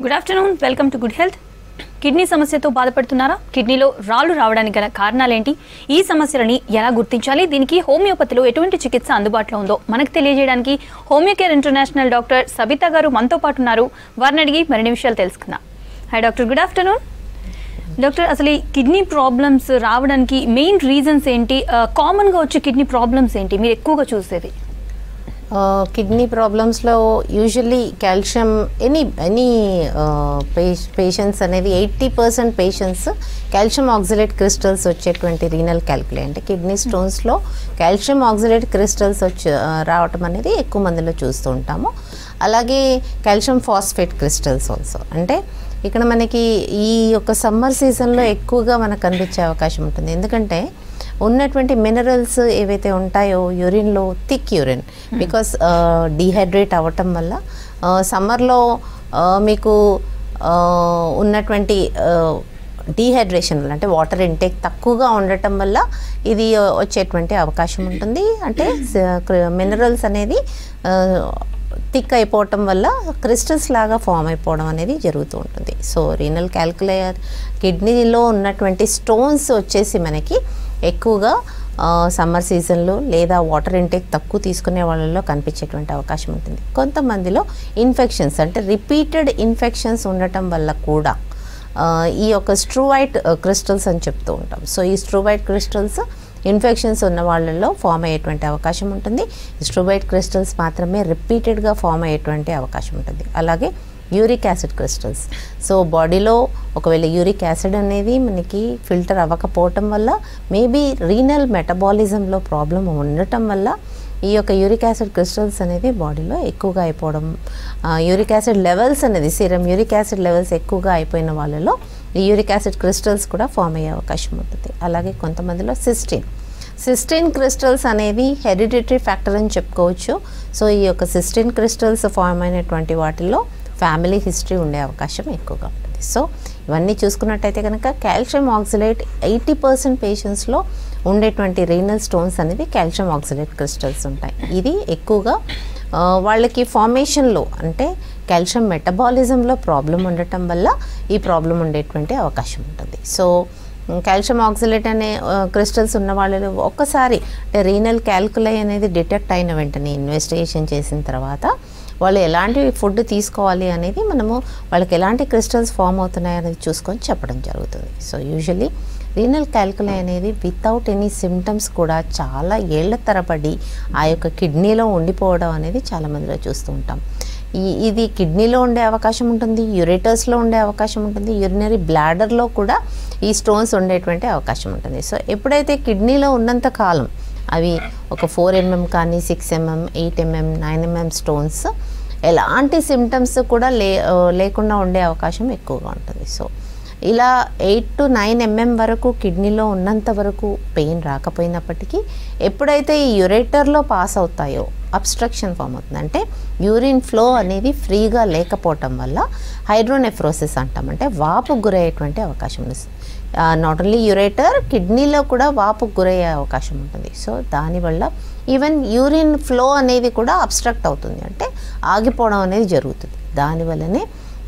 Good afternoon, welcome to good health. Kidney సమస్యతో బాధపడుతున్నారా? కిడ్నీలో రాళ్లు రావడానికి గల కారణాలేంటి? ఈ సమస్యలని ఎలా గుర్తించాలి? దీనికి హోమియోపతిలో ఎటువంటి చికిత్స అందుబాటులో ఉందో మనకు తెలియజేయడానికి హోమియోకేర్ ఇంటర్నేషనల్ డాక్టర్ సబితా గారు మనతో పాటు ఉన్నారు. వారిని అడిగి మరిన్ని విషయాలు తెలుసుకుందాం. Hi doctor, good afternoon. Doctor, అసలు ఈ కిడ్నీ ప్రాబ్లమ్స్ రావడానికి మెయిన్ రీజన్స్ ఏంటి? కామన్గా వచ్చే కిడ్నీ ప్రాబ్లమ్స్ ఏంటి మీరు ఎక్కువగా చూసేది? కిడ్నీ ప్రాబ్లమ్స్లో యూజువల్లీ కాల్షియం ఎనీ పేషెంట్స్ అనేది 80% పేషెంట్స్ కాల్షియం ఆక్సలేట్ క్రిస్టల్స్ వచ్చేటువంటి రీనల్ క్యాల్కులే అంటే కిడ్నీ స్టోన్స్లో కాల్షియం ఆక్సలేట్ క్రిస్టల్స్ రావటం అనేది ఎక్కువ మందిలో చూస్తూ ఉంటాము. అలాగే కాల్షియం ఫాస్ఫేట్ క్రిస్టల్స్ ఆల్సో. అంటే ఇక్కడ మనకి ఈ యొక్క సమ్మర్ సీజన్లో ఎక్కువగా మనకు కనిపించే అవకాశం ఉంటుంది. ఎందుకంటే ఉన్నటువంటి మినరల్స్ ఏవైతే ఉంటాయో యూరిన్లో, థిక్ యూరిన్ బికాస్ డీహైడ్రేట్ అవ్వటం వల్ల సమ్మర్లో మీకు ఉన్నటువంటి డీహైడ్రేషన్ వల్ల అంటే వాటర్ ఇంటేక్ తక్కువగా ఉండటం వల్ల ఇది వచ్చేటువంటి అవకాశం ఉంటుంది. అంటే మినరల్స్ అనేది థిక్ అయిపోవటం వల్ల క్రిస్టల్స్ లాగా ఫామ్ అయిపోవడం అనేది జరుగుతూ ఉంటుంది. సో రీనల్ క్యాల్కులేయర్ కిడ్నీలో ఉన్నటువంటి స్టోన్స్ వచ్చేసి మనకి ఎక్కువగా సమ్మర్ సీజన్లో లేదా వాటర్ ఇంటేక్ తక్కువ తీసుకునే వాళ్ళలో కనిపించేటువంటి అవకాశం ఉంటుంది. కొంతమందిలో ఇన్ఫెక్షన్స్ అంటే రిపీటెడ్ ఇన్ఫెక్షన్స్ ఉండటం వల్ల కూడా ఈ యొక్క స్ట్రూవైట్ క్రిస్టల్స్ అని చెప్తూ ఉంటాం. సో ఈ స్ట్రూవైట్ క్రిస్టల్స్ ఇన్ఫెక్షన్స్ ఉన్న వాళ్ళల్లో ఫామ్ అయ్యేటువంటి అవకాశం ఉంటుంది. స్ట్రూవైట్ క్రిస్టల్స్ మాత్రమే రిపీటెడ్గా ఫామ్ అయ్యేటువంటి అవకాశం ఉంటుంది. అలాగే యూరిక్ యాసిడ్ క్రిస్టల్స్. సో బాడీలో ఒకవేళ యూరిక్ యాసిడ్ అనేది మనకి ఫిల్టర్ అవ్వకపోవటం వల్ల మేబీ రీనల్ మెటబాలిజంలో ప్రాబ్లం ఉండటం వల్ల ఈ యొక్క యూరిక్ యాసిడ్ క్రిస్టల్స్ అనేది బాడీలో ఎక్కువగా అయిపోవడం, యూరిక్ యాసిడ్ లెవెల్స్ అనేది సీరం యూరిక్ యాసిడ్ లెవెల్స్ ఎక్కువగా అయిపోయిన వాళ్ళలో ఈ యూరిక్ యాసిడ్ క్రిస్టల్స్ కూడా ఫామ్ అయ్యే అవకాశం ఉంటుంది. అలాగే కొంతమందిలో సిస్టీన్ క్రిస్టల్స్ అనేది హెరిడిటరీ ఫ్యాక్టర్ అని చెప్పుకోవచ్చు. సో ఈ యొక్క సిస్టీన్ క్రిస్టల్స్ ఫామ్ అయినటువంటి వాటిల్లో ఫ్యామిలీ హిస్టరీ ఉండే అవకాశం ఎక్కువగా ఉంటుంది. సో ఇవన్నీ చూసుకున్నట్టయితే కనుక కాల్షియం ఆక్సలేట్ 80% పేషెంట్స్లో ఉండేటువంటి రీనల్ స్టోన్స్ అనేది కాల్షియం ఆక్సలేట్ క్రిస్టల్స్ ఉంటాయి. ఇది ఎక్కువగా వాళ్ళకి ఫార్మేషన్లో అంటే కాల్షియం మెటబాలిజంలో ప్రాబ్లం ఉండటం వల్ల ఈ ప్రాబ్లం ఉండేటువంటి అవకాశం ఉంటుంది. సో కాల్షియం ఆక్సలేట్ అనే క్రిస్టల్స్ ఉన్న వాళ్ళలో ఒక్కసారి అంటే రీనల్ క్యాల్కులై అనేది డిటెక్ట్ అయిన వెంటనే ఇన్వెస్టిగేషన్ చేసిన తర్వాత వాళ్ళు ఎలాంటి ఫుడ్ తీసుకోవాలి అనేది మనము వాళ్ళకి ఎలాంటి క్రిస్టల్స్ ఫామ్ అవుతున్నాయి అనేది చూసుకొని చెప్పడం జరుగుతుంది. సో యూజువలీ రీనల్ క్యాల్కులై అనేది వితౌట్ ఎనీ సిమ్టమ్స్ కూడా చాలా ఏళ్ల తరబడి ఆ యొక్క కిడ్నీలో ఉండిపోవడం అనేది చాలామందిలో చూస్తూ ఉంటాం. ఇది కిడ్నీలో ఉండే అవకాశం ఉంటుంది, యురేటర్స్లో ఉండే అవకాశం ఉంటుంది, యూరినరీ బ్లాడర్లో కూడా ఈ స్టోన్స్ ఉండేటువంటి అవకాశం ఉంటుంది. సో ఎప్పుడైతే కిడ్నీలో ఉన్నంత కాలం అవి ఒక 4 mm కానీ 6 mm, 8 mm, 9 mm స్టోన్స్ ఎలాంటి సిమ్టమ్స్ కూడా లేకుండా ఉండే అవకాశం ఎక్కువగా ఉంటుంది. సో ఇలా 8 to 9 mm వరకు కిడ్నీలో ఉన్నంత వరకు పెయిన్ రాకపోయినప్పటికీ ఎప్పుడైతే ఈ యురేటర్లో పాస్ అవుతాయో అబ్స్ట్రక్షన్ ఫామ్ అవుతుంది. అంటే యూరిన్ ఫ్లో అనేది ఫ్రీగా లేకపోవటం వల్ల హైడ్రోనెఫ్రోసిస్ అంటాం. అంటే వాపుకు గురయ్యేటువంటి అవకాశం ఉంది. నాట్ ఓన్లీ యురేటర్, కిడ్నీలో కూడా వాపుకు గురయ్యే అవకాశం ఉంటుంది. సో దానివల్ల ఈవెన్ యూరిన్ ఫ్లో అనేది కూడా అబ్స్ట్రక్ట్ అవుతుంది, అంటే ఆగిపోవడం అనేది జరుగుతుంది. దానివల్లనే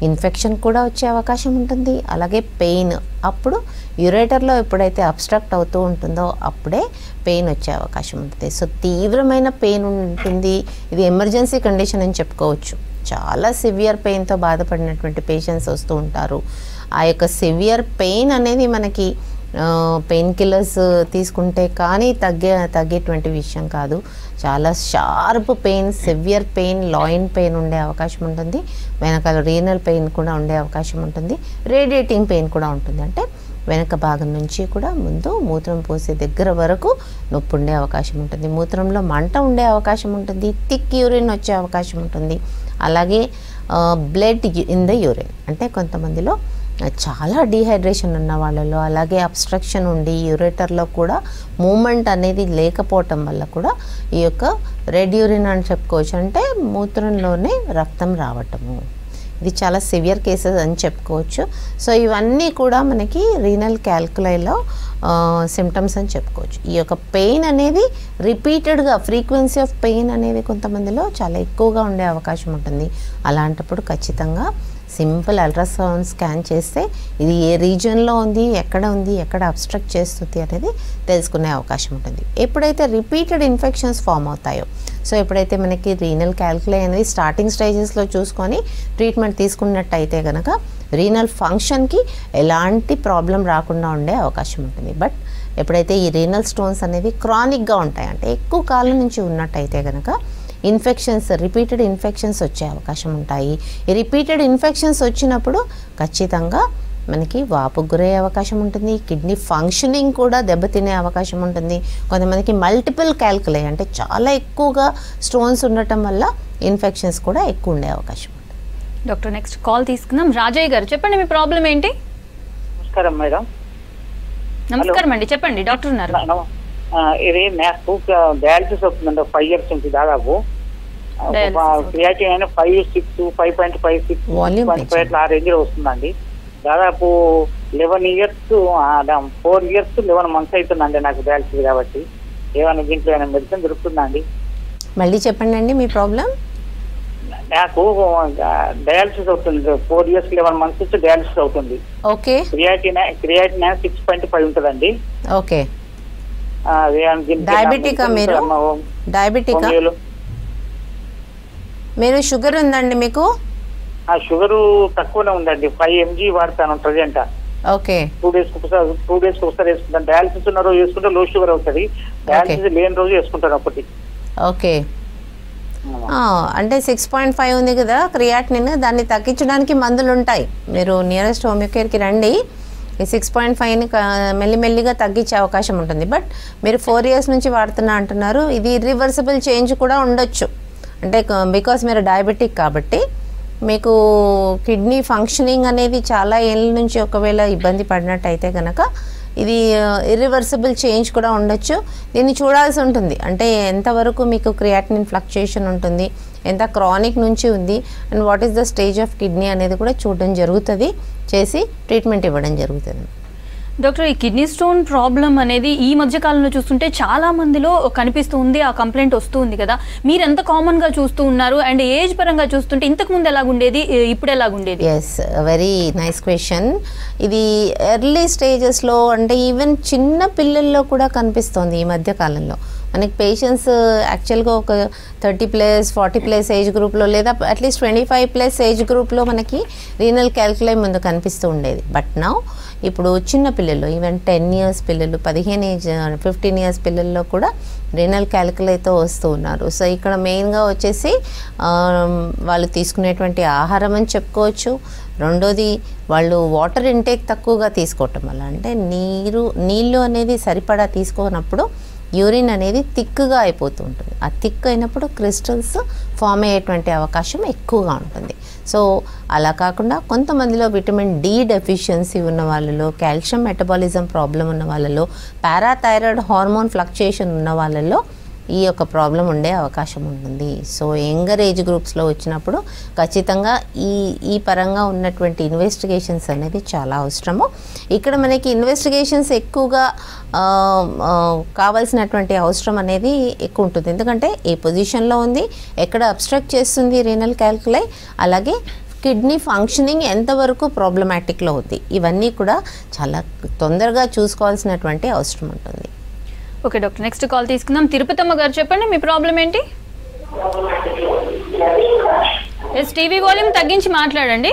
ఇన్ఫెక్షన్ కూడా వచ్చే అవకాశం ఉంటుంది. అలాగే పెయిన్ అప్పుడు యురేటర్లో ఎప్పుడైతే అబ్స్ట్రక్ట్ అవుతూ ఉంటుందో అప్పుడే పెయిన్ వచ్చే అవకాశం ఉంటుంది. సో తీవ్రమైన పెయిన్ ఉంటుంది. ఇది ఎమర్జెన్సీ కండిషన్ అని చెప్పుకోవచ్చు. చాలా సివియర్ పెయిన్తో బాధపడినటువంటి పేషెంట్స్ వస్తూ ఉంటారు. ఆ యొక్క సివియర్ పెయిన్ అనేది మనకి పెయిన్ కిల్లర్స్ తీసుకుంటే కానీ తగ్గేటువంటి విషయం కాదు. చాలా sharp pain, severe pain, Lyon pain ఉండే అవకాశం ఉంటుంది. వెనకాల రీనల్ పెయిన్ కూడా ఉండే అవకాశం ఉంటుంది. రేడియేటింగ్ పెయిన్ కూడా ఉంటుంది. అంటే వెనక భాగం నుంచి కూడా ముందు మూత్రం పోసే దగ్గర వరకు నొప్పి ఉండే అవకాశం ఉంటుంది. మూత్రంలో మంట ఉండే అవకాశం ఉంటుంది. థిక్ యూరిన్ వచ్చే అవకాశం ఉంటుంది. అలాగే బ్లడ్ ఇన్ ద యూరిన్ అంటే కొంతమందిలో చాలా డీహైడ్రేషన్ ఉన్న వాళ్ళలో, అలాగే అబ్స్ట్రక్షన్ ఉండి యూరేటర్లో కూడా మూమెంట్ అనేది లేకపోవటం వల్ల కూడా ఈ యొక్క రెడ్ యూరిన్ అని చెప్పుకోవచ్చు. అంటే మూత్రంలోనే రక్తం రావటము, ఇది చాలా సివియర్ కేసెస్ అని చెప్పుకోవచ్చు. సో ఇవన్నీ కూడా మనకి రీనల్ క్యాల్కులైలో సిమ్టమ్స్ అని చెప్పుకోవచ్చు. ఈ యొక్క పెయిన్ అనేది రిపీటెడ్గా ఫ్రీక్వెన్సీ ఆఫ్ పెయిన్ అనేది కొంతమందిలో చాలా ఎక్కువగా ఉండే అవకాశం ఉంటుంది. అలాంటప్పుడు ఖచ్చితంగా సింపుల్ అల్ట్రాసౌండ్ స్కాన్ చేస్తే ఇది ఏ రీజన్లో ఉంది, ఎక్కడ అబ్స్ట్రక్ట్ చేస్తుంది అనేది తెలుసుకునే అవకాశం ఉంటుంది. ఎప్పుడైతే రిపీటెడ్ ఇన్ఫెక్షన్స్ ఫామ్ అవుతాయో, సో ఎప్పుడైతే మనకి రీనల్ క్యాల్కులై అనేది స్టార్టింగ్ స్టేజెస్లో చూసుకొని ట్రీట్మెంట్ తీసుకున్నట్టయితే కనుక రీనల్ ఫంక్షన్కి ఎలాంటి ప్రాబ్లం రాకుండా ఉండే అవకాశం ఉంటుంది. బట్ ఎప్పుడైతే ఈ రీనల్ స్టోన్స్ అనేవి క్రానిక్గా ఉంటాయి, అంటే ఎక్కువ కాలం నుంచి ఉన్నట్టయితే కనుక ఇన్ఫెక్షన్స్, రిపీటెడ్ ఇన్ఫెక్షన్స్ వచ్చే అవకాశం ఉంటాయి. ఈ రిపీటెడ్ ఇన్ఫెక్షన్స్ వచ్చినప్పుడు ఖచ్చితంగా మనకి వాపుకు గురయ్యే అవకాశం ఉంటుంది, కిడ్నీ ఫంక్షనింగ్ కూడా దెబ్బతినే అవకాశం ఉంటుంది. కొంతమందికి మల్టిపుల్ క్యాల్కులై అంటే చాలా ఎక్కువగా స్టోన్స్ ఉండటం వల్ల ఇన్ఫెక్షన్స్ కూడా ఎక్కువ ఉండే అవకాశం ఉంటుంది. డాక్టర్ నెక్స్ట్ కాల్ తీసుకుందాం. రాజయ్య గారు చెప్పండి, మీ ప్రాబ్లం ఏంటి? నమస్కారం మేడం. నమస్కారం అండి, చెప్పండి, డాక్టర్ ఉన్నారు. ఇది నాకు డయాలసిస్ అవుతుందండి 5 years నుంచి దాదాపు. క్రియాటిన్ 5.6, 5.56, 5.5 ఆ రేంజ్ లో వస్తుందండి. దాదాపు 11 years, 4 years 11 months అవుతుందండి నాకు డయాలసిస్. కాబట్టి ఏమైనా దీంట్లో ఏమైనా మెడిసిన్ దొరుకుతుందండి? మళ్ళీ చెప్పండి అండి మీ ప్రాబ్లం. నాకు డయాలసిస్ అవుతుంది, 4 years 11 months నుంచి డయాలసిస్ అవుతుంది. ఓకే. క్రియాటిన్ 6.5 ఉంటుందండి. ఓకే. డయాబెటికా మీరు? డయాబెటికా? మీరు షుగర్ ఉందండి మీకు? షుగర్ తక్కువనే ఉందండి, 5 mg వాడతాను ప్రజెంట్. ఓకే. 2 days ఒకసారి వేసుకుంటాను. డయాలసిస్ ఉన్న రోజు వేసుకుంటే లో షుగర్ అవుతుంది, డయాలసిస్ లేని రోజు వేసుకుంటాను ఒకటి. ఓకే. అంటే 6.5 ఉంది కదా క్రియాటినిన్, దాన్ని తగ్గించడానికి మందులు ఉంటాయి. మీరు నియరెస్ట్ హోమియోకేర్కి రండి, ఈ 6.5ని మెల్లిమెల్లిగా తగ్గించే అవకాశం ఉంటుంది. బట్ మీరు 4 years నుంచి వాడుతున్నా అంటున్నారు, ఇది ఇర్రివర్సిబుల్ చేంజ్ కూడా ఉండొచ్చు. అంటే బికాస్ మీరు డయాబెటిక్ కాబట్టి మీకు కిడ్నీ ఫంక్షనింగ్ అనేది చాలా ఏళ్ళ నుంచి ఒకవేళ ఇబ్బంది పడినట్టయితే కనుక ఇది ఇర్రివర్సిబుల్ చేంజ్ కూడా ఉండొచ్చు. దీన్ని చూడాల్సి ఉంటుంది, అంటే ఎంతవరకు మీకు క్రియాటినిన్ ఫ్లక్చుయేషన్ ఉంటుంది, ఎంత క్రానిక్ నుంచి ఉంది, and what is the stage of kidney అనేది కూడా చూడడం జరుగుతుంది, చేసి ట్రీట్మెంట్ ఇవ్వడం జరుగుతుంది. డాక్టర్, ఈ కిడ్నీ స్టోన్ ప్రాబ్లం అనేది ఈ మధ్య కాలంలో చూస్తుంటే చాలా మందిలో కనిపిస్తూ ఉంది, ఆ కంప్లైంట్ వస్తూ ఉంది కదా. మీరు ఎంత కామన్గా చూస్తూ ఉన్నారు, అండ్ ఏజ్ పరంగా చూస్తుంటే ఇంతకుముందు ఎలాగుండేది, ఇప్పుడు ఎలాగుండేది? Yes, very nice question. ఇది ఎర్లీ స్టేజెస్లో అంటే ఈవెన్ చిన్న పిల్లల్లో కూడా కనిపిస్తోంది ఈ మధ్య కాలంలో. మనకి పేషెంట్స్ యాక్చువల్గా ఒక 30+, 40+ ఏజ్ గ్రూప్లో, లేదా అట్లీస్ట్ 25+ ఏజ్ గ్రూప్లో మనకి రీనల్ క్యాల్కులై ముందు కనిపిస్తూ ఉండేది. బట్ నౌ ఇప్పుడు చిన్న పిల్లల్లో, ఈవెన్ 10 years పిల్లలు, 15 years పిల్లల్లో కూడా రీనల్ క్యాల్కులైతో వస్తూ ఉన్నారు. సో ఇక్కడ మెయిన్గా వచ్చేసి వాళ్ళు తీసుకునేటువంటి ఆహారం అని చెప్పుకోవచ్చు. రెండోది వాళ్ళు వాటర్ ఇంటేక్ తక్కువగా తీసుకోవటం వల్ల, అంటే నీళ్ళు అనేది సరిపడా తీసుకోనప్పుడు యూరిన్ అనేది థిక్గా అయిపోతూ ఉంటుంది. ఆ థిక్ అయినప్పుడు క్రిస్టల్స్ ఫామ్ అయ్యేటువంటి అవకాశం ఎక్కువగా ఉంటుంది. సో అలా కాకుండా కొంతమందిలో విటమిన్ డి డెఫిషియన్సీ ఉన్న వాళ్ళలో, కాల్షియం మెటబాలిజం ప్రాబ్లం ఉన్న వాళ్ళలో, పారాథైరాయిడ్ హార్మోన్ ఫ్లక్చుయేషన్ ఉన్న వాళ్ళలో ఈ యొక్క ప్రాబ్లం ఉండే అవకాశం ఉంటుంది. సో యంగర్ ఏజ్ గ్రూప్స్లో వచ్చినప్పుడు ఖచ్చితంగా ఈ పరంగా ఉన్నటువంటి ఇన్వెస్టిగేషన్స్ అనేది చాలా అవసరము. ఇక్కడ మనకి ఇన్వెస్టిగేషన్స్ ఎక్కువగా కావాల్సినటువంటి అవసరం అనేది ఎక్కువ ఉంటుంది. ఎందుకంటే ఏ పొజిషన్లో ఉంది, ఎక్కడ అబ్స్ట్రక్ట్ చేస్తుంది రీనల్ క్యాల్కులై, అలాగే కిడ్నీ ఫంక్షనింగ్ ఎంతవరకు ప్రాబ్లమాటిక్లో ఉంది, ఇవన్నీ కూడా చాలా తొందరగా చూసుకోవాల్సినటువంటి అవసరం ఉంటుంది. ఓకే డాక్టర్, నెక్స్ట్ కాల్ తీసుకుందాం. తిరుపతమ్మ గారు చెప్పండి, మీ ప్రాబ్లం ఏంటి? ఎస్, టీవీ వాల్యూమ్ తగ్గించి మాట్లాడండి.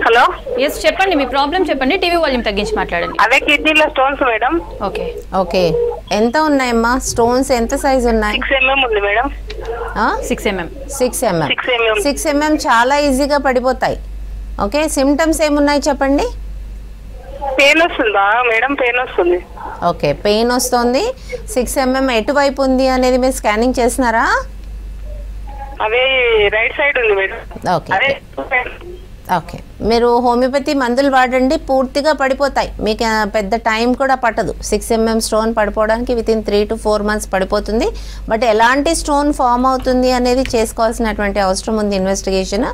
హలో, ఎస్ చెప్పండి, మీ ప్రాబ్లం చెప్పండి, టీవీ వాల్యూమ్ తగ్గించి మాట్లాడండి. అదే కిడ్నీలో స్టోన్స్ మేడం. ఓకే. ఓకే, ఎంత ఉన్నాయమ్మా స్టోన్స్? ఎంత సైజ్ ఉన్నాయి? 6 mm ఉంది మేడం. 6 mm. 6 mm చాలా ఈజీగా పడిపోతాయి. ఓకే, సిమ్టమ్స్ ఏమున్నాయి చెప్పండి? పెయిన్ వస్తుందా మేడం? పెయిన్ వస్తుంది. ఓకే, పెయిన్ వస్తుంది. 6 mm ఎటువైపు ఉంది అనేది మీరు స్కానింగ్ చేసినారా? అదే రైట్ సైడ్ ఉంది మేడం. ఓకే ఓకే, మీరు హోమియోపతి మందులు వాడండి, పూర్తిగా పడిపోతాయి. మీకు పెద్ద టైం కూడా పట్టదు. 6 mm స్టోన్ పడిపోవడానికి వితిన్ 3 to 4 months పడిపోతుంది. బట్ ఎలాంటి స్టోన్ ఫామ్ అవుతుంది అనేది చేసుకోవాల్సినటువంటి అవసరం ఉంది ఇన్వెస్టిగేషన్.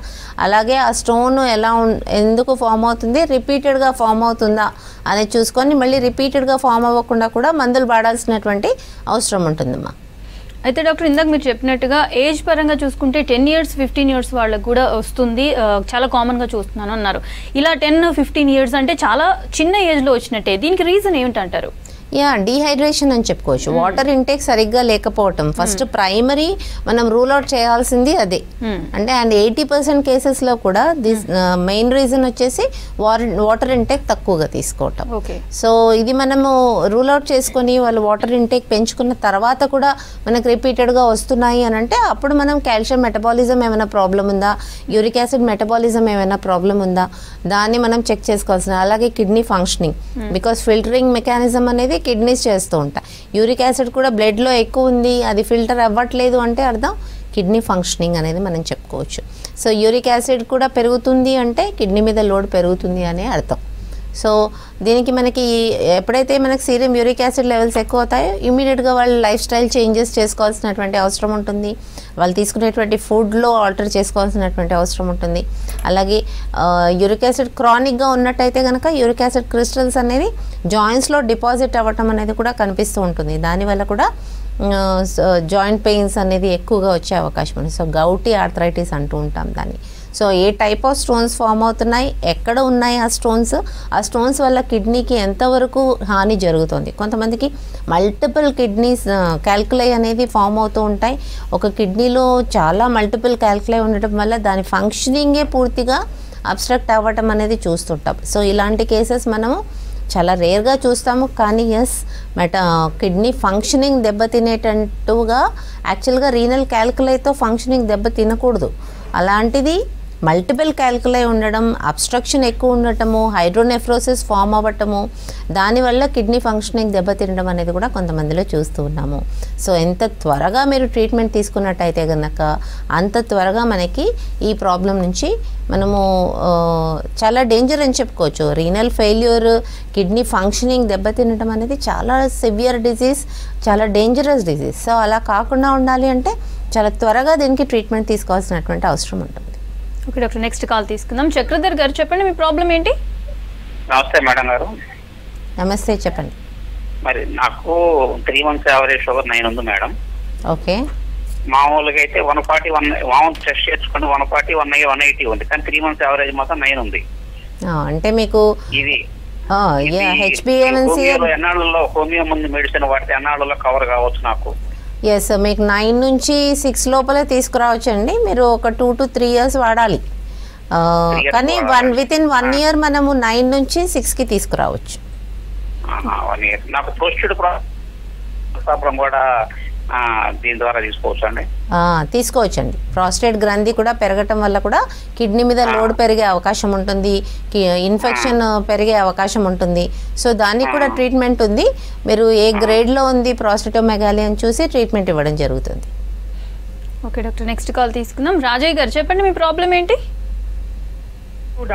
అలాగే ఆ స్టోన్ ఎందుకు ఫామ్ అవుతుంది, రిపీటెడ్గా ఫామ్ అవుతుందా అనేది చూసుకొని మళ్ళీ రిపీటెడ్గా ఫామ్ అవ్వకుండా కూడా మందులు వాడాల్సినటువంటి అవసరం ఉంటుందమ్మా. అయితే డాక్టర్ ఇందాక మీరు చెప్పినట్టుగా ఏజ్ పరంగా చూసుకుంటే 10 years 15 years వాళ్ళకు కూడా వస్తుంది, చాలా కామన్ గా చూస్తున్నాను అన్నారు. ఇలా 10-15 years అంటే చాలా చిన్న ఏజ్ లో వచ్చినట్టే. దీనికి రీజన్ ఏమిటంటారు? డీహైడ్రేషన్ అని చెప్పుకోవచ్చు. వాటర్ ఇంటేక్ సరిగ్గా లేకపోవటం ఫస్ట్ ప్రైమరీ మనం రూల్ అవుట్ చేయాల్సింది అదే. అంటే అండ్ 80% కేసెస్లో కూడా దిస్ మెయిన్ రీజన్ వచ్చేసి వాటర్ ఇంటేక్ తక్కువగా తీసుకోవటం. సో ఇది మనము రూల్ అవుట్ చేసుకొని వాళ్ళు వాటర్ ఇంటేక్ పెంచుకున్న తర్వాత కూడా మనకు రిపీటెడ్గా వస్తున్నాయి అని అంటే అప్పుడు మనం కాల్షియం మెటబాలిజం ఏమైనా ప్రాబ్లం ఉందా, యూరిక్ యాసిడ్ మెటబాలిజం ఏమైనా ప్రాబ్లం ఉందా దాన్ని మనం చెక్ చేసుకోవాల్సిన. అలాగే kidney functioning, because filtering mechanism అనేది కిడ్నీస్ చేస్తూ ఉంటాయి. యూరిక్ యాసిడ్ కూడా బ్లడ్లో ఎక్కువ ఉంది, అది ఫిల్టర్ అవ్వట్లేదు అంటే అర్థం కిడ్నీ ఫంక్షనింగ్ అనేది మనం చెప్పుకోవచ్చు. సో యూరిక్ యాసిడ్ కూడా పెరుగుతుంది అంటే కిడ్నీ మీద లోడ్ పెరుగుతుంది అనే అర్థం. సో దీనికి మనకి ఎప్పుడైతే మనకి సీరం యూరిక్ యాసిడ్ లెవెల్స్ ఎక్కువ అవుతాయో ఇమీడియట్గా వాళ్ళు లైఫ్ స్టైల్ చేంజెస్ చేసుకోవాల్సినటువంటి అవసరం ఉంటుంది. వాళ్ళు తీసుకునేటువంటి ఫుడ్లో ఆల్టర్ చేసుకోవాల్సినటువంటి అవసరం ఉంటుంది. అలాగే యూరిక్ యాసిడ్ క్రానిక్గా ఉన్నట్టయితే కనుక యూరిక్ యాసిడ్ క్రిస్టల్స్ అనేది జాయింట్స్లో డిపాజిట్ అవ్వటం అనేది కూడా కనిపిస్తూ ఉంటుంది. దానివల్ల కూడా జాయింట్ పెయిన్స్ అనేది ఎక్కువగా వచ్చే అవకాశం ఉంది. సో గౌటీ ఆర్థరైటిస్ అంటూ ఉంటాం దాన్ని. సో ఏ టైప్ ఆఫ్ స్టోన్స్ ఫామ్ అవుతున్నాయి, ఎక్కడ ఉన్నాయి ఆ స్టోన్స్ వల్ల కిడ్నీకి ఎంతవరకు హాని జరుగుతుంది. కొంతమందికి మల్టిపుల్ కిడ్నీస్ క్యాల్కులై అనేది ఫామ్ అవుతూ ఉంటాయి. ఒక కిడ్నీలో చాలా మల్టిపుల్ క్యాల్కులై ఉండటం వల్ల దాని ఫంక్షనింగే పూర్తిగా అబ్స్ట్రక్ట్ అవ్వటం అనేది చూస్తుంటాం. సో ఇలాంటి కేసెస్ మనము చాలా రేర్గా చూస్తాము. కానీ కిడ్నీ ఫంక్షనింగ్ దెబ్బతినేటట్టుగా యాక్చువల్గా రీనల్ క్యాల్కులైతో ఫంక్షనింగ్ దెబ్బ తినకూడదు. అలాంటిది మల్టిపుల్ క్యాల్కులై ఉండడం, అబ్స్ట్రక్షన్ ఎక్కువ ఉండటము, హైడ్రోనెఫ్రోసిస్ ఫామ్ అవ్వటము, దానివల్ల కిడ్నీ ఫంక్షనింగ్ దెబ్బతినడం అనేది కూడా కొంతమందిలో చూస్తూ ఉన్నాము. సో ఎంత త్వరగా మీరు ట్రీట్మెంట్ తీసుకున్నట్టయితే కనుక అంత త్వరగా మనకి ఈ ప్రాబ్లం నుంచి మనము చాలా డేంజర్ అని చెప్పుకోవచ్చు. రీనల్ ఫెయిల్యూర్, కిడ్నీ ఫంక్షనింగ్ దెబ్బతినడం అనేది చాలా సివియర్ డిజీజ్, చాలా డేంజరస్ డిజీజ్. సో అలా కాకుండా ఉండాలి అంటే చాలా త్వరగా దీనికి ట్రీట్మెంట్ తీసుకోవాల్సినటువంటి అవసరం ఉంటుంది. ఓకే డాక్టర్, నెక్స్ట్ కాల్ తీసుకుందాం. చక్రధర్ గారు చెప్పండి, మీ ప్రాబ్లం ఏంటి? నమస్తే మేడం గారు. నమస్తే, చెప్పండి. మరి నాకు 3 months యావరేజ్ షుగర్ 9 ఉంది మేడం. ఓకే. మామూలుగా అయితే 140 మామూలు టెస్ట్ చేసుకుని 140 180 ఉంది, కానీ 3 months యావరేజ్ మాత్రం 9 ఉంది. అంటే మీకు ఇది హెచ్బిఏవన్సీ ఎన్నాళ్ళలో హోమియో ముందు మెడిసిన్ వాడితే ఎన్నాళ్ళలో కవర్ కావచ్చు నాకు? ఎస్, మీకు 9 నుంచి 6 లోపలే తీసుకురావచ్చు అండి. మీరు ఒక 2 to 3 years వాడాలి. కానీ వితిన్ 1 year మనము 9 నుంచి 6కి తీసుకురావచ్చు. 1 year. నాకు పోస్టెడ్ ప్రాబ్లం కూడా దీని ద్వారా తీసుకోవచ్చండి. ప్రాస్టేట్ గ్రంథి కూడా పెరగటం వల్ల కూడా కిడ్నీ మీద లోడ్ పెరిగే అవకాశం ఉంటుంది, ఇన్ఫెక్షన్ పెరిగే అవకాశం ఉంటుంది. సో దానికి కూడా ట్రీట్మెంట్ ఉంది. మీరు ఏ గ్రేడ్లో ఉంది ప్రాస్టేటోమెగాలి అని చూసి ట్రీట్మెంట్ ఇవ్వడం జరుగుతుంది. ఓకే డాక్టర్, నెక్స్ట్ కాల్ తీసుకుందాం. రాజయ్య గారు చెప్పండి, మీ ప్రాబ్లం ఏంటి?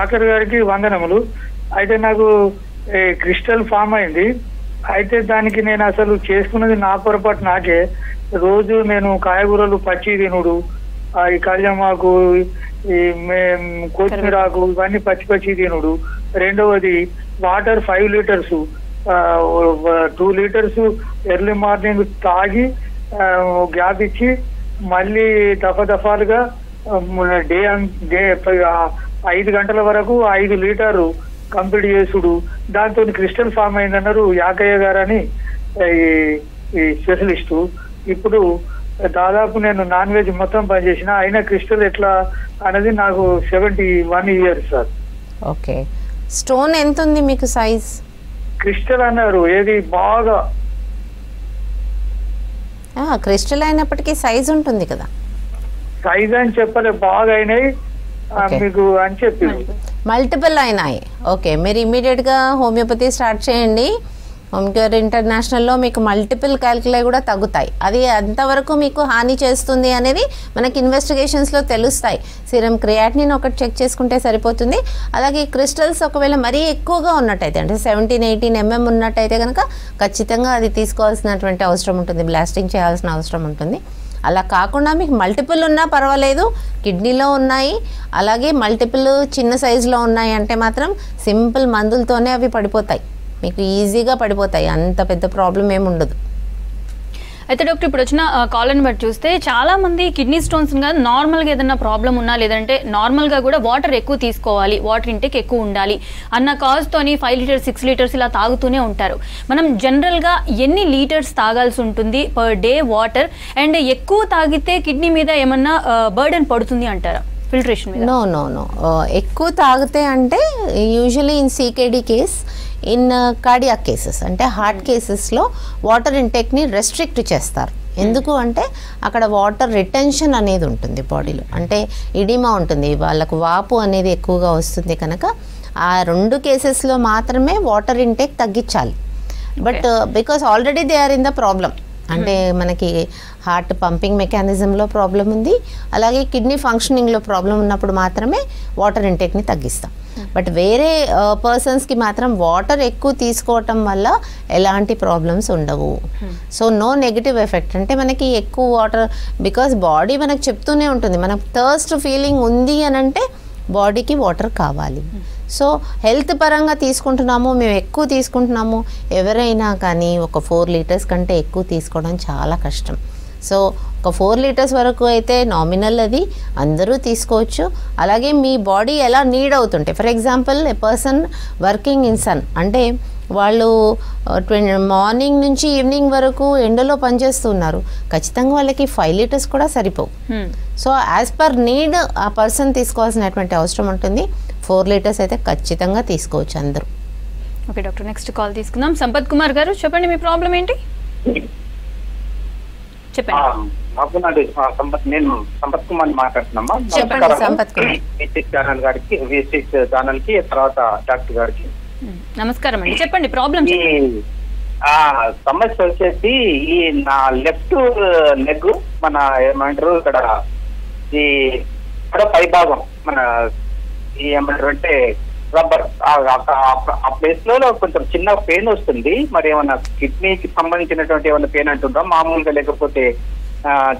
డాక్టర్ గారికి వందనములు. అయితే నాకు క్రిస్టల్ ఫామ్ అయింది. అయితే దానికి నేను అసలు చేసుకున్నది నా పొరపాటు నాకే. రోజు నేను కాయగూరలు పచ్చి తినుడు, ఈ కళ్యామాకు, ఈ కొత్తిమీరాకు ఇవన్నీ పచ్చి తినుడు. రెండవది water 5 liters, 2 liters early morning తాగి గ్యాప్ ఇచ్చి మళ్ళీ దఫాలుగా డే 5 గంటల వరకు 5 లీటర్లు కంప్లీట్ చేసుడు. దాంతో క్రిస్టల్ ఫామ్ అయిందన్నారు యాకయ్య గారని ఈ స్పెషలిస్టు. ఇప్పుడు దాదాపు నేను నాన్ వెజ్ మొత్తం పనిచేసిన, అయినా క్రిస్టల్ ఎట్లా అనేది నాకు 71 years సార్. ఓకే, స్టోన్ ఎంత ఉంది మీకు సైజ్? క్రిస్టల్ అన్నారు, ఏది బాగా క్రిస్టల్ అయినప్పటికీ సైజ్ ఉంటుంది కదా. సైజ్ అని చెప్పలే, బాగా అయినాయి మీకు అని చెప్పి. మల్టిపుల్ అయినాయి. ఓకే, మీరు ఇమీడియట్గా హోమియోపతి స్టార్ట్ చేయండి. హోమ్ కేర్ ఇంటర్నేషనల్లో మీకు మల్టిపుల్ క్యాల్కులై కూడా తగ్గుతాయి. అది ఎంతవరకు మీకు హాని చేస్తుంది అనేది మనకి ఇన్వెస్టిగేషన్స్లో తెలుస్తాయి. సీరం క్రియాటినిన్ ఒకటి చెక్ చేసుకుంటే సరిపోతుంది. అలాగే క్రిస్టల్స్ ఒకవేళ మరీ ఎక్కువగా ఉన్నట్టయితే, అంటే 17-18 mm ఉన్నట్టయితే కనుక ఖచ్చితంగా అది తీసుకోవాల్సినటువంటి అవసరం ఉంటుంది, బ్లాస్టింగ్ చేయాల్సిన అవసరం ఉంటుంది. అలా కాకుండా మీకు మల్టిపుల్ ఉన్నా పర్వాలేదు, కిడ్నీలో ఉన్నాయి, అలాగే మల్టిపుల్ చిన్న సైజులో ఉన్నాయి అంటే మాత్రం సింపుల్ మందులతోనే అవి పడిపోతాయి, మీకు ఈజీగా పడిపోతాయి. అంత పెద్ద ప్రాబ్లం ఏమి ఉండదు. అయితే డాక్టర్ ఇప్పుడు వచ్చిన కాలర్ని బట్టి చూస్తే చాలా మంది కిడ్నీ స్టోన్స్ కాదు నార్మల్గా ఏదైనా ప్రాబ్లం ఉన్నా లేదంటే నార్మల్గా కూడా వాటర్ ఎక్కువ తీసుకోవాలి, వాటర్ ఇంటేక్ ఎక్కువ ఉండాలి అన్న కాజ్తోని 5 లీటర్స్ 6 లీటర్స్ ఇలా తాగుతూనే ఉంటారు. మనం జనరల్గా ఎన్ని లీటర్స్ తాగాల్సి ఉంటుంది పర్ డే వాటర్, అండ్ ఎక్కువ తాగితే కిడ్నీ మీద ఏమన్నా బర్డెన్ పడుతుంది అంటారా ఫిల్టరేషన్ మీద? నో ఎక్కువ తాగితే అంటే usually in CKD case, in cardiac cases అంటే హార్ట్ కేసెస్లో వాటర్ ఇంటేక్ని రెస్ట్రిక్ట్ చేస్తారు. ఎందుకు అంటే అక్కడ వాటర్ రిటెన్షన్ అనేది ఉంటుంది బాడీలో, అంటే ఇడిమా ఉంటుంది, వాళ్ళకు వాపు అనేది ఎక్కువగా వస్తుంది కనుక ఆ 2 కేసెస్లో మాత్రమే వాటర్ ఇంటేక్ తగ్గించాలి. But because already they are in the problem, అంటే మనకి హార్ట్ పంపింగ్ మెకానిజంలో ప్రాబ్లం ఉంది, అలాగే కిడ్నీ ఫంక్షనింగ్లో ప్రాబ్లం ఉన్నప్పుడు మాత్రమే వాటర్ ఇంటేక్ని తగ్గిస్తాం. బట్ వేరే పర్సన్స్కి మాత్రం వాటర్ ఎక్కువ తీసుకోవటం వల్ల ఎలాంటి ప్రాబ్లమ్స్ ఉండవు. So no negative effect. అంటే మనకి ఎక్కువ వాటర్, బికాస్ బాడీ మనకు చెప్తూనే ఉంటుంది, మనకు థర్స్ట్ ఫీలింగ్ ఉంది అని అంటే బాడీకి వాటర్ కావాలి. సో హెల్త్ పరంగా తీసుకుంటున్నాము, మేము ఎక్కువ తీసుకుంటున్నాము, ఎవరైనా కానీ ఒక 4 లీటర్స్ కంటే ఎక్కువ తీసుకోవడం చాలా కష్టం. సో ఒక 4 లీటర్స్ వరకు అయితే నామినల్, అది అందరూ తీసుకోవచ్చు. అలాగే మీ బాడీ ఎలా నీడ్ అవుతుంటే, for example a person working in sun, అంటే వాళ్ళు మార్నింగ్ నుంచి ఈవినింగ్ వరకు ఎండలో పనిచేస్తున్నారు, ఖచ్చితంగా వాళ్ళకి 5 లీటర్స్ కూడా సరిపోవు. సో యాజ్ పర్ నీడ్ ఆ పర్సన్ తీసుకోవాల్సినటువంటి అవసరం ఉంటుంది. 4 లీటర్స్ అయితే ఖచ్చితంగా తీసుకోవచ్చు అందరూ. ఓకే డాక్టర్, నెక్స్ట్ కాల్ తీసుకుందాం. సంపత్ కుమార్ గారు చెప్పండి, మీ ప్రాబ్లం ఏంటి? చెప్పండి. నేను సంపత్ కుమార్ మాట్లాడుతున్నామా? చెప్పండి సంపత్ కుమార్. ఛానల్ గారికి, ఛానల్ కి, తర్వాత డాక్టర్ గారికి నమస్కారం అండి. చెప్పండి ప్రాబ్లం. సమస్య వచ్చేసి ఈ నా లెఫ్ట్ లెగ్, మన ఏమంటారు ఇక్కడ ఈ పై భాగం, మన ఏమంటారు అంటే రబ్బర్, ఆ ప్లేస్ లో కొంచెం చిన్న పెయిన్ వస్తుంది. మరి ఏమన్నా కిడ్నీకి సంబంధించినటువంటి ఏమన్నా పెయిన్ అంటుందా మామూలుగా, లేకపోతే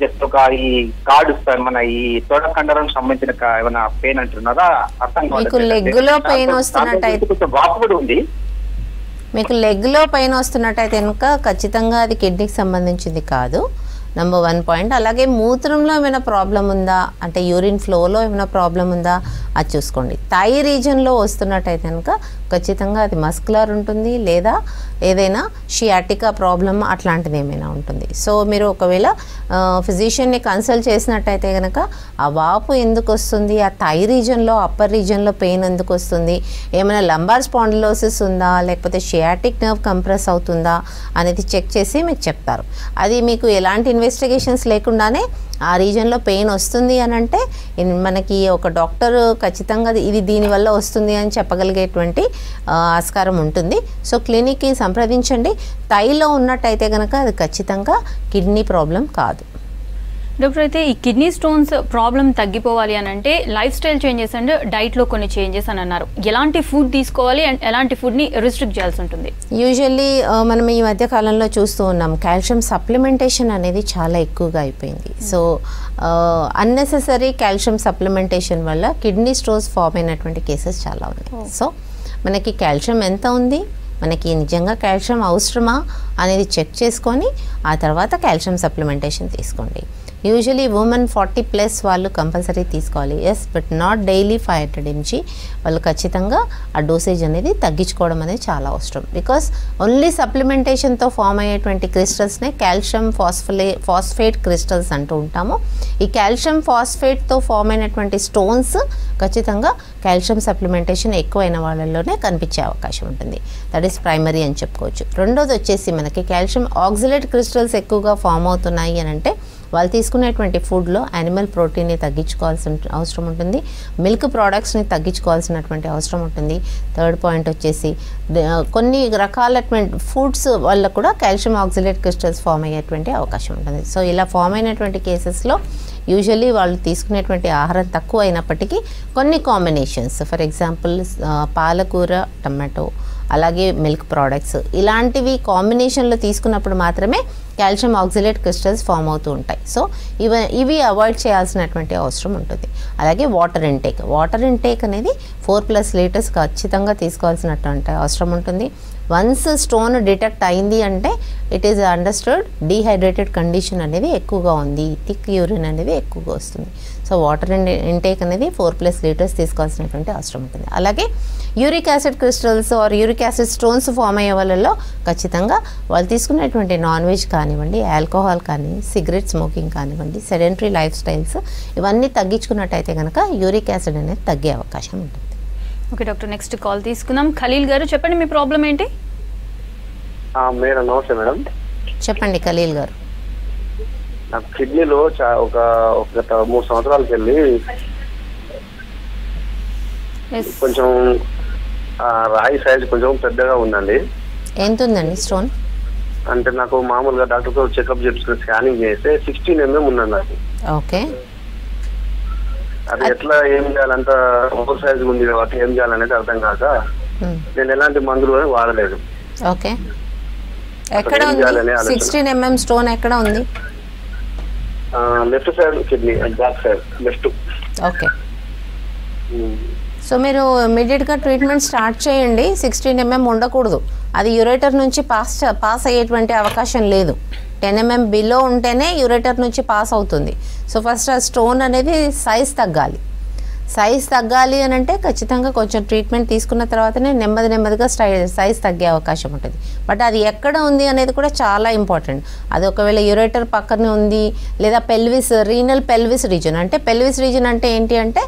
జస్ట్ ఒక ఈ కార్డు మన ఈ తోడకండరం సంబంధించిన ఏమైనా పెయిన్ అంటున్నారా అర్థం కాదు. లెగ్లో పెయిన్ వస్తున్నట్టయితే, కొంచెం వాపు కూడా ఉంది. మీకు లెగ్లో పెయిన్ వస్తున్నట్టయితే కనుక ఖచ్చితంగా అది కిడ్నీకి సంబంధించింది కాదు, నెంబర్ 1 పాయింట్. అలాగే మూత్రంలో ఏమైనా ప్రాబ్లం ఉందా అంటే యూరిన్ ఫ్లోలో ఏమైనా ప్రాబ్లం ఉందా అది చూసుకోండి. థై రీజన్లో వస్తున్నట్టయితే కనుక ఖచ్చితంగా అది మస్కులర్ ఉంటుంది, లేదా ఏదైనా షియాటికా ప్రాబ్లం అట్లాంటిది ఏమైనా ఉంటుంది. సో మీరు ఒకవేళ ఫిజిషియన్ని కన్సల్ట్ చేసినట్టయితే కనుక ఆ వాపు ఎందుకు వస్తుంది, ఆ థై రీజన్లో అప్పర్ రీజన్లో పెయిన్ ఎందుకు వస్తుంది, ఏమైనా లంబార్ స్పాండిలోసిస్ ఉందా, లేకపోతే షియాటిక్ నర్వ్ కంప్రెస్ అవుతుందా అనేది చెక్ చేసి మీకు చెప్తారు. అది మీకు ఎలాంటి ఇన్వెస్టిగేషన్స్ లేకుండానే ఆ రీజన్లో పెయిన్ వస్తుంది అని అంటే మనకి ఒక డాక్టర్ ఖచ్చితంగా ఇది దీనివల్ల వస్తుంది అని చెప్పగలిగేటువంటి ఆస్కారం ఉంటుంది. సో క్లినిక్కి సంప్రదించండి. థైలో ఉన్నట్టయితే కనుక అది ఖచ్చితంగా కిడ్నీ ప్రాబ్లం కాదు. డాక్టర్, అయితే ఈ కిడ్నీ స్టోన్స్ ప్రాబ్లం తగ్గిపోవాలి అని అంటే లైఫ్ స్టైల్ చేంజెస్ అండ్ డైట్లో కొన్ని చేంజెస్ అని అన్నారు. ఎలాంటి ఫుడ్ తీసుకోవాలి అండ్ ఎలాంటి ఫుడ్ని రిస్ట్రిక్ట్ చేయాల్సి ఉంటుంది? యూజువల్లీ మనం ఈ మధ్య కాలంలో చూస్తూ ఉన్నాం, కాల్షియం సప్లిమెంటేషన్ అనేది చాలా ఎక్కువగా అయిపోయింది. సో అన్నెసెసరీ కాల్షియం సప్లిమెంటేషన్ వల్ల కిడ్నీ స్టోన్స్ ఫామ్ అయినటువంటి కేసెస్ చాలా ఉన్నాయి. సో మనకి కాల్షియం ఎంత ఉంది, మనకి నిజంగా కాల్షియం అవసరమా అనేది చెక్ చేసుకొని ఆ తర్వాత కాల్షియం సప్లిమెంటేషన్ తీసుకోండి. యూజువలీ ఉమెన్ 40+ వాళ్ళు కంపల్సరీ తీసుకోవాలి. Yes, but not daily 500 mg. వాళ్ళు ఖచ్చితంగా ఆ డోసేజ్ అనేది తగ్గించుకోవడం అనేది చాలా అవసరం. బికాస్ ఓన్లీ సప్లిమెంటేషన్తో ఫామ్ అయ్యేటువంటి క్రిస్టల్స్నే కాల్షియం ఫాస్ఫేట్ క్రిస్టల్స్ అంటూ ఉంటాము. ఈ కాల్షియం ఫాస్ఫేట్తో ఫామ్ అయినటువంటి స్టోన్స్ ఖచ్చితంగా కాల్షియం సప్లిమెంటేషన్ ఎక్కువైన వాళ్ళలోనే కనిపించే అవకాశం ఉంటుంది. దట్ ఈస్ ప్రైమరీ అని చెప్పుకోవచ్చు. రెండోది వచ్చేసి మనకి కాల్షియం ఆక్సలేట్ క్రిస్టల్స్ ఎక్కువగా ఫామ్ అవుతున్నాయి అని అంటే వాళ్ళు తీసుకునేటువంటి ఫుడ్లో యానిమల్ ప్రోటీన్ని తగ్గించుకోవాల్సిన అవసరం ఉంటుంది, మిల్క్ ప్రోడక్ట్స్ని తగ్గించుకోవాల్సినటువంటి అవసరం ఉంటుంది. థర్డ్ పాయింట్ వచ్చేసి కొన్ని రకాలటువంటి ఫుడ్స్ వల్ల కూడా కాల్షియం ఆక్సలేట్ క్రిస్టల్స్ ఫామ్ అయ్యేటువంటి అవకాశం ఉంటుంది. సో ఇలా ఫామ్ అయినటువంటి కేసెస్లో యూజువల్లీ వాళ్ళు తీసుకునేటువంటి ఆహారం తక్కువ అయినప్పటికీ కొన్ని కాంబినేషన్స్, ఫర్ ఎగ్జాంపుల్ పాలకూర, టమాటో, అలాగే మిల్క్ ప్రోడక్ట్స్ ఇలాంటివి కాంబినేషన్లో తీసుకున్నప్పుడు మాత్రమే కాల్షియం ఆక్సలేట్ క్రిస్టల్స్ ఫామ్ అవుతూ ఉంటాయి. సో ఇవి అవాయిడ్ చేయాల్సినటువంటి అవసరం ఉంటుంది. అలాగే వాటర్ ఇంటేక్ అనేది 4+ లీటర్స్ ఖచ్చితంగా తీసుకోవాల్సినటువంటి అవసరం ఉంటుంది. వన్స్ స్టోన్ డిటెక్ట్ అయింది అంటే it is understood dehydrated condition అనేది ఎక్కువగా ఉంది, థిక్ యూరిన్ అనేది ఎక్కువగా వస్తుంది. సో వాటర్ ఇంటేక్ అనేది 4+ లీటర్స్ తీసుకోవాల్సినటువంటి అవసరం ఉంటుంది. అలాగే uric acid crystals or uric acid stones form అయ్యే వాళ్ళలో ఖచ్చితంగా వాళ్ళు తీసుకునేటువంటి నాన్ వెజ్ కానివ్వండి, ఆల్కహాల్ కానీ, సిగరెట్ స్మోకింగ్ కానివ్వండి, సెడెంటరీ లైఫ్ స్టైల్స్ ఇవన్నీ తగ్గించుకున్నట్టయితే కనుక యూరిక్ యాసిడ్ అనేది తగ్గే అవకాశం ఉంటుంది. ఓకే డాక్టర్, నెక్స్ట్ కాల్ తీసుకుందాం. ఖలీల్ గారు చెప్పండి, మీ ప్రాబ్లం ఏంటి? మేడం నమస్తే మేడం. చెప్పండి ఖలీల్ గారు. నాకు కిడ్నీలో ఒక 3 సంవత్సరాలకి వెళ్ళి కొంచెం రాయి సైజ్ కొంచెం పెద్దగా ఉందండి. ఎంత ఉందండి స్టోన్? అంటే నాకు మామూలుగా డాక్టర్తో చెకప్ చేసుకుని స్కానింగ్ చేస్తే 16 mm ఉందండి నాకు. ఓకే, అది ఎట్లా ఏం చేయాలంత ఓవర్ సైజ్ ఉంది కాబట్టి ఏం చేయాలనేది అర్థం కాక నేను ఎలాంటి మందులు వాడలేదు. ఓకే, ఎక్కడ ఉంది 16 mm స్టోన్? ఎక్కడ ఉంది? Left side kidney, back side left. Okay, so మీరు ఇమీడియట్గా ట్రీట్మెంట్ స్టార్ట్ చేయండి. 16 mm ఉండకూడదు, అది యూరేటర్ నుంచి పాస్ అయ్యేటువంటి అవకాశం లేదు. 10 mm బిలో ఉంటేనే యూరేటర్ నుంచి పాస్ అవుతుంది. సో ఫస్ట్ ఆ స్టోన్ అనేది సైజ్ తగ్గాలి అని అంటే ఖచ్చితంగా కొంచెం ట్రీట్మెంట్ తీసుకున్న తర్వాతనే నెమ్మదిగా సైజ్ తగ్గే అవకాశం ఉంటుంది. బట్ అది ఎక్కడ ఉంది అనేది కూడా చాలా ఇంపార్టెంట్. అది ఒకవేళ యూరేటర్ పక్కనే ఉంది లేదా రీనల్ పెల్విస్ రీజన్. అంటే పెల్విస్ రీజన్ అంటే ఏంటి అంటే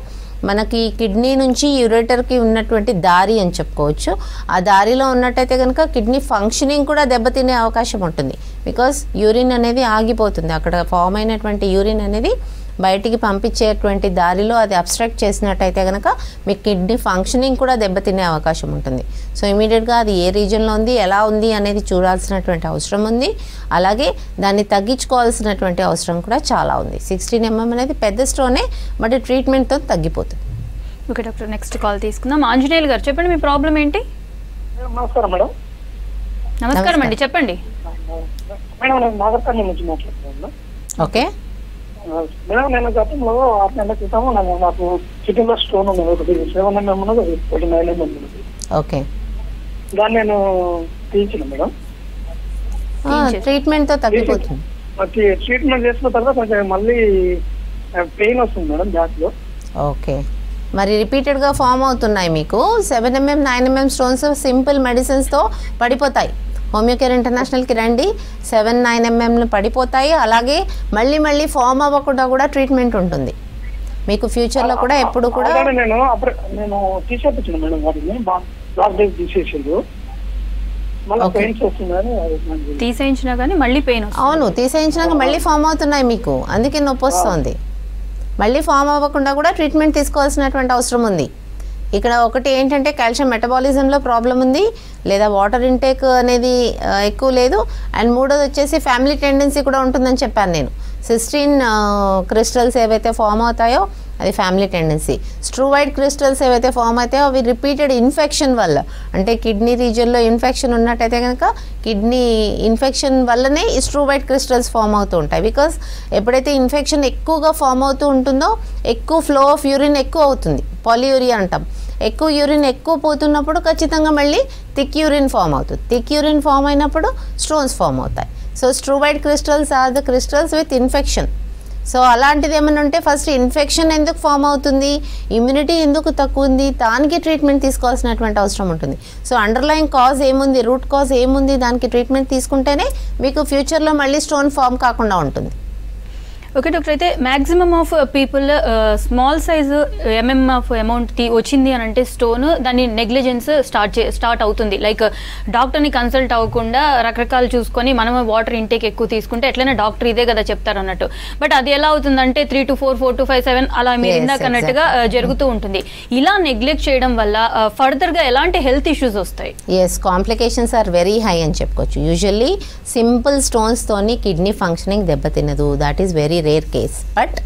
మనకి కిడ్నీ నుంచి యూరేటర్కి ఉన్నటువంటి దారి అని చెప్పుకోవచ్చు. ఆ దారిలో ఉన్నట్టయితే కనుక కిడ్నీ ఫంక్షనింగ్ కూడా దెబ్బతినే అవకాశం ఉంటుంది. బికాస్ యూరిన్ అనేది ఆగిపోతుంది, అక్కడ ఫామ్ అయినటువంటి యూరిన్ అనేది బయటికి పంపించేటువంటి దారిలో అది అబ్స్ట్రాక్ట్ చేసినట్టయితే కనుక మీ కిడ్నీ ఫంక్షనింగ్ కూడా దెబ్బతినే అవకాశం ఉంటుంది. సో ఇమీడియట్గా అది ఏ రీజన్లో ఉంది, ఎలా ఉంది అనేది చూడాల్సినటువంటి అవసరం ఉంది. అలాగే దాన్ని తగ్గించుకోవాల్సినటువంటి అవసరం కూడా చాలా ఉంది. 16 mm అనేది పెద్ద స్టోనే, బట్ ట్రీట్మెంట్తో తగ్గిపోతుంది. ఓకే డాక్టర్, నెక్స్ట్ కాల్ తీసుకుందాం. ఆంజనేయులు గారు చెప్పండి, మీ ప్రాబ్లం ఏంటి? నమస్కారం మేడం. నమస్కారం అండి, చెప్పండి. మేడం నేను నాగర్కర్ణం నుంచి మాట్లాడుతున్నాను. ఓకే మేడం, నేను గతంలో 6 నెలల క్రితం నాకు కిడ్నీలో స్టోన్ ఉన్నది, ఒకటి 7 mm ఉన్నది, ఒకటి 9 mm ఉన్నది. ఓకే, దాన్ని నేను తీయించిన మేడం. ట్రీట్మెంట్తో తగ్గిపోతుంది. ట్రీట్మెంట్ చేసిన తర్వాత కొంచెం మళ్ళీ పెయిన్ వస్తుంది మేడం బ్యాక్ లో. ఓకే, మరి రిపీటెడ్గా ఫామ్ అవుతున్నాయి మీకు 7 mm 9 mm స్టోన్స్. సింపుల్ మెడిసిన్స్తో పడిపోతాయి. హోమియోకేర్ ఇంటర్నేషనల్కి రండి, 7 9 mm పడిపోతాయి. అలాగే మళ్ళీ ఫామ్ అవ్వకుండా కూడా ట్రీట్మెంట్ ఉంటుంది మీకు ఫ్యూచర్లో కూడా. ఎప్పుడు కూడా నేను తీసేపించిన మేడం వాటిని, లాస్ట్ డేస్ తీసేసిండు, మళ్ళీ పెయిన్స్ వస్తున్నాయని తీసేయించినా కానీ మళ్ళీ పెయిన్. అవును, తీసేయించినాక మళ్ళీ ఫామ్ అవుతున్నాయి మీకు, అందుకే నొప్పి వస్తుంది. మళ్ళీ ఫామ్ అవ్వకుండా కూడా ట్రీట్మెంట్ తీసుకోవాల్సినటువంటి అవసరం ఉంది. ఇక్కడ ఒకటి ఏంటంటే కాల్షియం మెటబాలిజంలో ప్రాబ్లం ఉంది, లేదా వాటర్ ఇంటేక్ అనేది ఎక్కువ లేదు. అండ్ మూడోది వచ్చేసి ఫ్యామిలీ టెండెన్సీ కూడా ఉంటుందని చెప్పాను నేను. సిస్టీన్ క్రిస్టల్స్ ఏవైతే ఫామ్ అవుతాయో అది ఫ్యామిలీ టెండెన్సీ. స్ట్రూవైడ్ క్రిస్టల్స్ ఏవైతే ఫామ్ అవుతాయో అవి రిపీటెడ్ ఇన్ఫెక్షన్ వల్ల, అంటే కిడ్నీ రీజియన్లో ఇన్ఫెక్షన్ ఉన్నట్టయితే కనుక కిడ్నీ ఇన్ఫెక్షన్ వల్లనే ఈ స్ట్రూవైడ్ క్రిస్టల్స్ ఫామ్ అవుతూ ఉంటాయి. బికాస్ ఎప్పుడైతే ఇన్ఫెక్షన్ ఎక్కువగా ఫామ్ అవుతూ ఉంటుందో ఎక్కువ ఫ్లో ఆఫ్ యూరిన్ ఎక్కువ అవుతుంది, పాలియూరియా అంటాం. ఎక్కువ యూరిన్ ఎక్కువ పోతున్నప్పుడు ఖచ్చితంగా మళ్ళీ థిక్ యూరిన్ ఫామ్ అవుతుంది. థిక్ యూరిన్ ఫామ్ అయినప్పుడు స్టోన్స్ ఫామ్ అవుతాయి. So struvite crystals are the crystals with infection. So అలాంటిది ఏమైనా ఉంటే ఫస్ట్ ఇన్ఫెక్షన్ ఎందుకు ఫామ్ అవుతుంది, ఇమ్యూనిటీ ఎందుకు తక్కువ ఉంది, దానికి ట్రీట్మెంట్ తీసుకోవాల్సినటువంటి అవసరం ఉంటుంది. సో అండర్లైన్ కాజ్ ఏముంది, రూట్ కాజ్ ఏముంది, దానికి ట్రీట్మెంట్ తీసుకుంటేనే మీకు ఫ్యూచర్లో మళ్ళీ స్టోన్ ఫామ్ కాకుండా ఉంటుంది. ఓకే డాక్టర్, అయితే maximum of people small size of amount వచ్చింది అని అంటే స్టోన్, దాన్ని నెగ్లిజెన్స్ స్టార్ట్ అవుతుంది. లైక్ డాక్టర్ని కన్సల్ట్ అవ్వకుండా రకరకాలు చూసుకొని మనం వాటర్ ఇంటేక్ ఎక్కువ తీసుకుంటే ఎట్లయినా డాక్టర్ ఇదే కదా చెప్తారు అన్నట్టు. బట్ అది ఎలా అవుతుందంటే 3 to 4, 4 to 5, 7 అలా మీరు ఇందాక అన్నట్టుగా జరుగుతూ ఉంటుంది. ఇలా నెగ్లెక్ట్ చేయడం వల్ల ఫర్దర్గా ఎలాంటి హెల్త్ ఇష్యూస్ వస్తాయి? Yes, complications are very high అని చెప్పుకోవచ్చు. యూజువల్లీ సింపుల్ స్టోన్స్తోని కిడ్నీ ఫంక్షనింగ్ దెబ్బతినదు, that is very rare case. But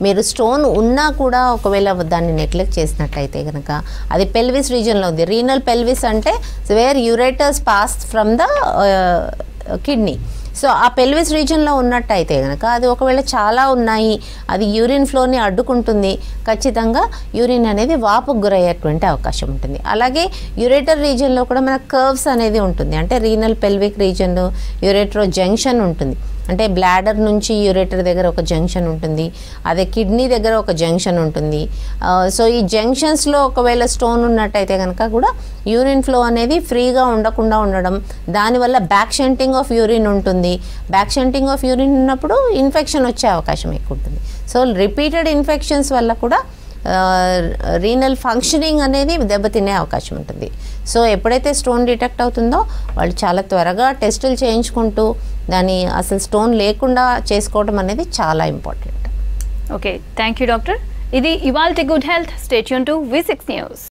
మీరు స్టోన్ ఉన్నా కూడా ఒకవేళ దాన్ని నెగ్లెక్ట్ చేసినట్టయితే కనుక అది పెల్విస్ రీజన్లో ఉంది. రీనల్ పెల్విస్ అంటే where ureters pass from the kidney. So ఆ పెల్విస్ రీజన్లో ఉన్నట్టయితే కనుక అది ఒకవేళ చాలా ఉన్నాయి, అది యూరిన్ ఫ్లోని అడ్డుకుంటుంది, ఖచ్చితంగా యూరిన్ అనేది వాపుకు గురయ్యేటువంటి అవకాశం ఉంటుంది. అలాగే యురేటర్ రీజన్లో కూడా మనకు కర్వ్స్ అనేది ఉంటుంది. అంటే రీనల్ పెల్విక్ రీజన్, యురేట్రో జంక్షన్ ఉంటుంది. అంటే బ్లాడర్ నుంచి యూరేటర్ దగ్గర ఒక జంక్షన్ ఉంటుంది, అదే కిడ్నీ దగ్గర ఒక జంక్షన్ ఉంటుంది. సో ఈ జంక్షన్స్లో ఒకవేళ స్టోన్ ఉన్నట్టయితే కనుక కూడా యూరిన్ ఫ్లో అనేది ఫ్రీగా ఉండకుండా ఉండడం, దానివల్ల బ్యాక్ షంటింగ్ ఆఫ్ యూరిన్ ఉంటుంది. బ్యాక్ షంటింగ్ ఆఫ్ యూరిన్ ఉన్నప్పుడు ఇన్ఫెక్షన్ వచ్చే అవకాశం ఎక్కువ ఉంటుంది. సో రిపీటెడ్ ఇన్ఫెక్షన్స్ వల్ల కూడా రీనల్ ఫంక్షనింగ్ అనేది దెబ్బతినే అవకాశం ఉంటుంది. సో ఎప్పుడైతే స్టోన్ డిటెక్ట్ అవుతుందో వాళ్ళు చాలా త్వరగా టెస్టులు చేయించుకుంటూ దాన్ని అసలు స్టోన్ లేకుండా చేసుకోవడం అనేది చాలా important. Okay, thank you doctor. ఇది ఇవాల్టి good health. Stay tune to V6 news.